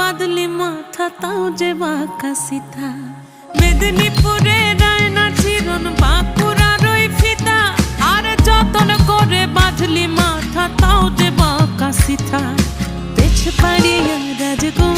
বাদলি মাথা তাও যে বাঁকা সিথা মেদিনীপুরে রায়না চিরন বাঁকুড়ার ওই ফিতা আর যতন করে বাঁধলি মাথা তাও যে বাঁকা সিথা পেছ পাড়িয়া রাজগো